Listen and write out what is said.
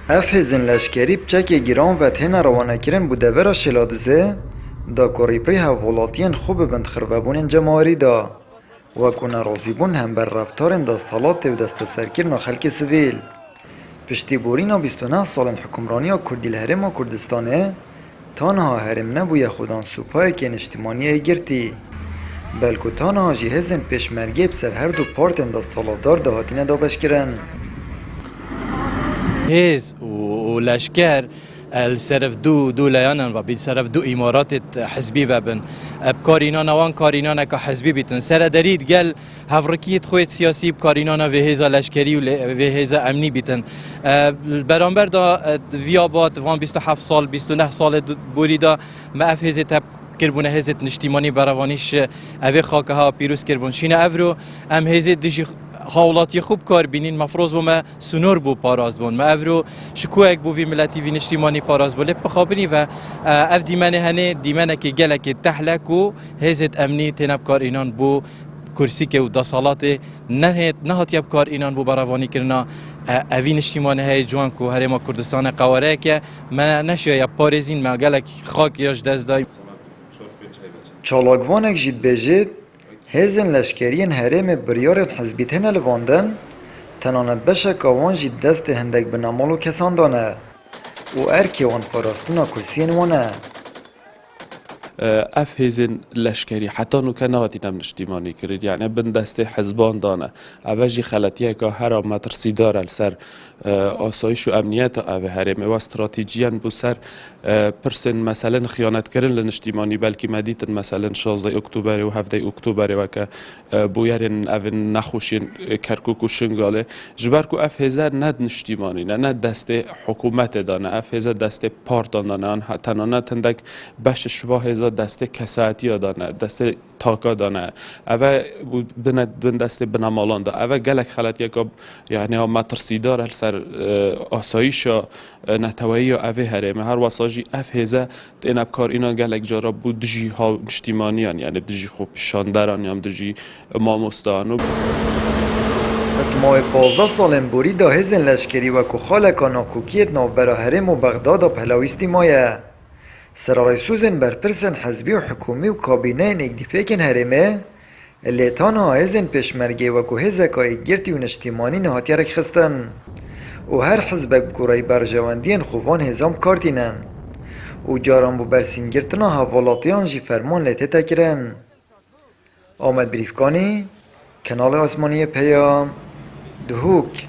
اف هزن لشکری بچک گیران و تین روانه کرن بوده برا شلادزه دا کوری پری هاولاتین خوب بند خرببون جماری دا و کنه رازی بون هم بر رفتارن دا صلات و دست سرکرن خلک سویل پشتی بورینا 29 سال حکمرانی کردی الهرم و کردستانه تانها هرم نبوی خودان سوپای که نشتیمانی گرتی بلکو تانها جهزن پیشمرگی بسر هر دو پارتن دا صلاتدار دا هاتینه دا بشکرن هيز ولشكر السرف دو ليانا وبين سرف دو امارات حزبي وبن بكارينا نوان كارينا كحزبي بيتن سر دريد قال هفركيه خويت سياسي بكارينا وهيزا لشكري وهيزا امني بيتن برامبر دا فيابات وان 27 سال 29 سال بوريدا ما اف هيزت کربونه هزت نشتیمانی براوانیش اوه خاکه ها پیروز کربون شینه افرو ام هزت دیجی حاولاتی خوب کار بینین مفروض بو ما سنور بو پاراز بون ما افرو شکوهک بو وی ملتی وی نشتیمانی پاراز بو لب بخابری و اف دیمانه هنه دیمانه که گلک تحلک و هزت امنی تنب کار اینان بو کرسی که و دسالات نهات یب کار اینان بو براوانی کرنا اوی نشتیمانه های جوان که هرما کردستان قواره که ما نشوه یا پارزین ما گلک خاک یاش دست دای چالاکوانک جید بیجید هزن لشکرین هرم بریارن حزبی تنه لواندن تنانت بشک آوان جید دست هندک بنامالو کسان دانه و ارکی وان پاراستنا کلسین وانه اف هزن لشکری حتی نو که نهاتی نم نشتیمانی کرد یعنی بن دست حزبان دانه اوجی خلطیه که هر مترسی داره سر آسایش و امنیت اوه هرم و استراتیجیان بو سر پرسن مثلا خیانت کردن لنشتیمانی بلکه مدیتن مثلا 16 اکتبر و 7 اکتبر و که بویرن اون نخوشین کرکوک و شنگاله جبر کو اف هزار ند نشتیمانی نه دست حکومت دانه اف هزار دست پارت دانه آن تنانه تندک بش شواه هزار دست کساتی دانه دست تاکا دانه اوه بن دست بنامالان دا اوه گلک خلط یک یعنی ها مترسیدار سر آسایش نتوایی اوه هرمه هر واساجی اف هزار تنب کار اینا گلک جارا بود دجی ها نشتیمانیان یعنی دجی خوب شاندران یا دجی ماموستانو اتماع 15 سالن بوری دا هزن لشکری و که خالکا ناکوکیت ناو برا هرم و بغداد و پهلاویستی مایه سرارای سوزن برپرسن حزبی و حکومی و کابینه نگدیفیکن هرمه اللي تانا هزن پیشمرگی و که هزکای گرتی و نشتیمانی نهاتی رک خستن و هر حزبک بکورای برجواندین خوفان هزام کارتینن و جاران بو برسین گرتنا حوالاتیان جی فرمان لیته تکرن آمد بریفکانی کنال آسمانی پیام دهوک